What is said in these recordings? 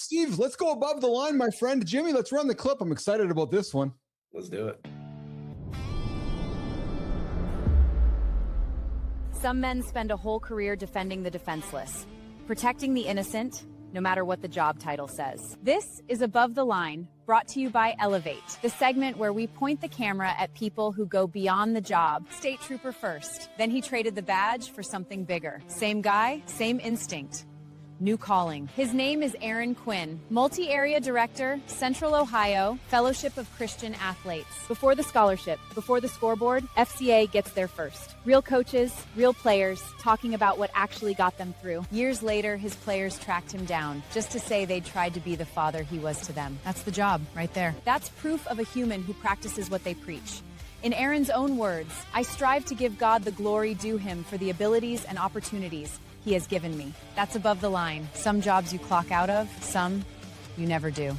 Steve, let's go above the line, my friend. Jimmy, let's run the clip. I'm excited about this one. Let's do it. Some men spend a whole career defending the defenseless, protecting the innocent, no matter what the job title says. This is Above the Line, brought to you by Elevate, the segment where we point the camera at people who go beyond the job. State trooper first. Then he traded the badge for something bigger. Same guy, same instinct. New calling. His name is Aaron Quinn, multi-area director, Central Ohio, Fellowship of Christian Athletes. Before the scholarship, before the scoreboard, FCA gets there first. Real coaches, real players, talking about what actually got them through. Years later, his players tracked him down, just to say they tried to be the father he was to them. That's the job, right there. That's proof of a human who practices what they preach. In Aaron's own words, I strive to give God the glory due him for the abilities and opportunities he has given me. That's above the line. Some jobs you clock out of, some you never do.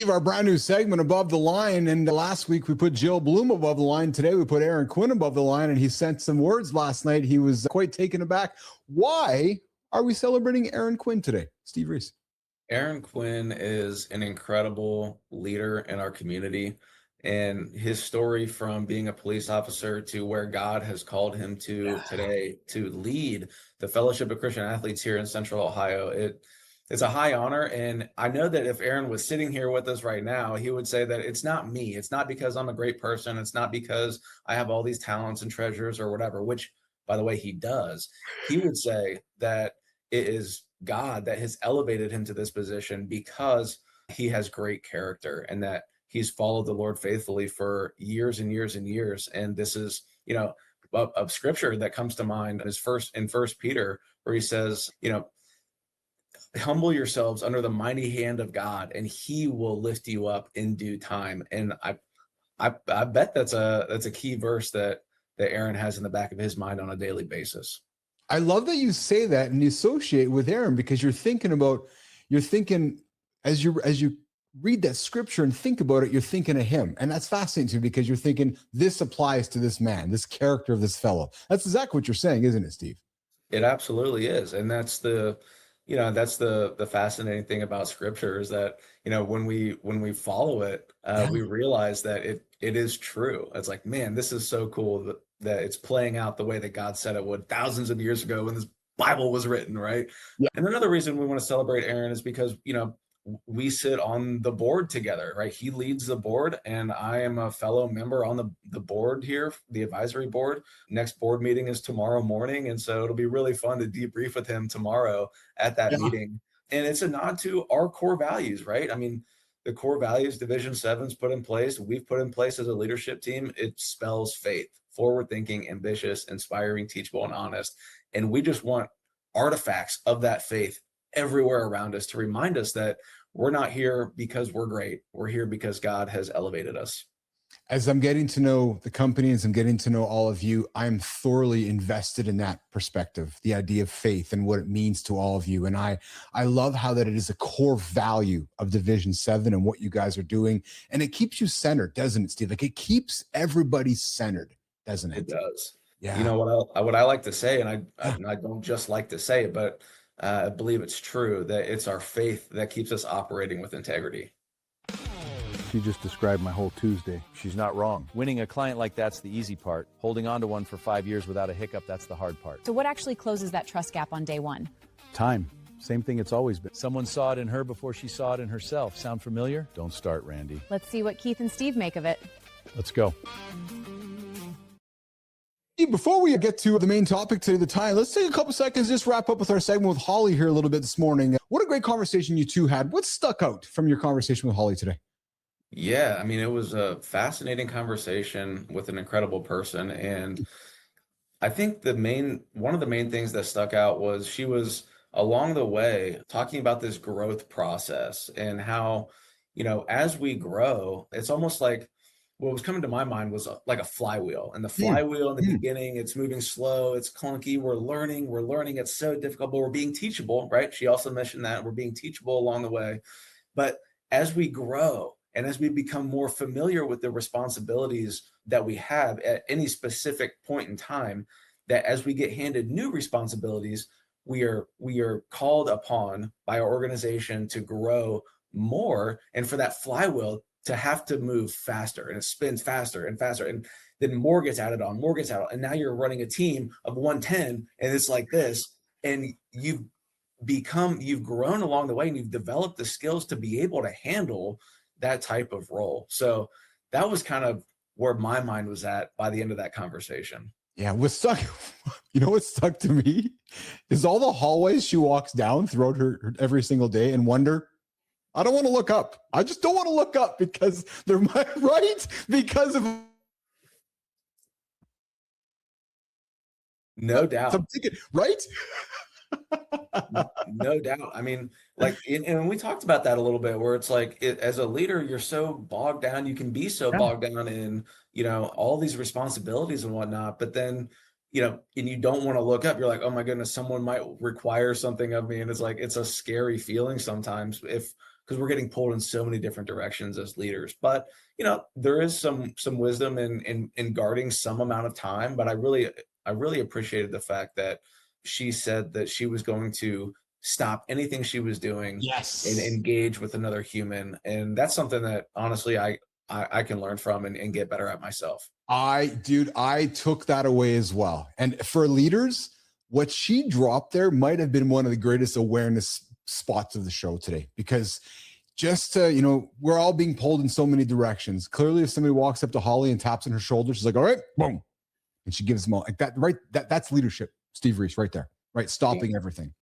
Our brand new segment, Above the Line. And last week we put Jill Bloom above the line. Today we put Aaron Quinn above the line, and he sent some words last night. He was quite taken aback. Why are we celebrating Aaron Quinn today? Steve Reiss. Aaron Quinn is an incredible leader in our community. And his story from being a police officer to where God has called him to today to lead the Fellowship of Christian Athletes here in Central Ohio, it's a high honor. And I know that if Aaron was sitting here with us right now, he would say that it's not me. It's not because I'm a great person. It's not because I have all these talents and treasures or whatever, which, by the way, he does. He would say that it is God that has elevated him to this position because he has great character and that he's followed the Lord faithfully for years and years and years. And this is, a scripture that comes to mind is in First Peter, where he says, humble yourselves under the mighty hand of God, and he will lift you up in due time. And I bet that's a key verse that Aaron has in the back of his mind on a daily basis. I love that you say that and you associate with Aaron, because you're thinking as you read that scripture and think about it, you're thinking of him. And that's fascinating to me, because you're thinking this applies to this man, this character of this fellow. That's exactly what you're saying, isn't it, Steve? It absolutely is. And that's the fascinating thing about scripture is that, when we follow it, we realize that it is true. It's like, man, this is so cool that it's playing out the way that God said it would thousands of years ago when this Bible was written, right? Yeah. And another reason we want to celebrate Aaron is because, we sit on the board together, right? He leads the board, and I am a fellow member on the board here, the advisory board. Next board meeting is tomorrow morning, and so it'll be really fun to debrief with him tomorrow at that meeting. And it's a nod to our core values, right? I mean, the core values Division 7's put in place, we've put in place as a leadership team. It spells faith, forward-thinking, ambitious, inspiring, teachable, and honest. And we just want artifacts of that faith everywhere around us to remind us that we're not here because we're great. We're here because God has elevated us. As I'm getting to know the company, as I'm getting to know all of you, I'm thoroughly invested in that perspective, the idea of faith and what it means to all of you. And I love how that it is a core value of Division 7 and what you guys are doing. And it keeps you centered, doesn't it, Steve? Like, it keeps everybody centered, doesn't it? It does. Yeah. You know what I like to say, and I don't just like to say it, but I believe it's true that it's our faith that keeps us operating with integrity. She just described my whole Tuesday. She's not wrong. Winning a client like that's the easy part. Holding on to one for 5 years without a hiccup, that's the hard part. So what actually closes that trust gap on day one? Time. Same thing it's always been. Someone saw it in her before she saw it in herself. Sound familiar? Don't start, Randy. Let's see what Keith and Steve make of it. Let's go. Before we get to the main topic today, the time, let's take a couple seconds, just wrap up with our segment with Holly here a little bit this morning. What a great conversation you two had. What stuck out from your conversation with Holly today? Yeah, I mean, it was a fascinating conversation with an incredible person. And I think one of the main things that stuck out was she was along the way talking about this growth process and how, as we grow, it's almost like, what was coming to my mind was like a flywheel. And the flywheel in the beginning, it's moving slow, it's clunky, we're learning, it's so difficult, but we're being teachable, right? She also mentioned that we're being teachable along the way. But as we grow and as we become more familiar with the responsibilities that we have at any specific point in time, that as we get handed new responsibilities, we are called upon by our organization to grow more, and for that flywheel to have to move faster, and it spins faster and faster, and then more gets added on, more gets added on, and now you're running a team of 110, and it's like this, and you've grown along the way, and you've developed the skills to be able to handle that type of role. So that was kind of where my mind was at by the end of that conversation. Yeah, what stuck, you know what stuck to me is all the hallways she walks down throughout her every single day and wonder, I don't want to look up. I just don't want to look up because they're right. Because of no doubt. I'm thinking, right? No doubt. I mean, like, and we talked about that a little bit, where it's like, as a leader, you're so bogged down. You can be so bogged down in, all these responsibilities and whatnot. But then, and you don't want to look up. You're like, oh my goodness, someone might require something of me. And it's like, it's a scary feeling sometimes because we're getting pulled in so many different directions as leaders. But, there is some wisdom in guarding some amount of time. But I really appreciated the fact that she said that she was going to stop anything she was doing, yes, and engage with another human. And that's something that honestly I can learn from and get better at myself. I took that away as well. And for leaders, what she dropped there might have been one of the greatest awareness spots of the show today, because just to, we're all being pulled in so many directions. Clearly, if somebody walks up to Holly and taps on her shoulder, she's like, all right, boom. And she gives them all like that, right? That's leadership. Steve Reiss right there, right? Stopping everything.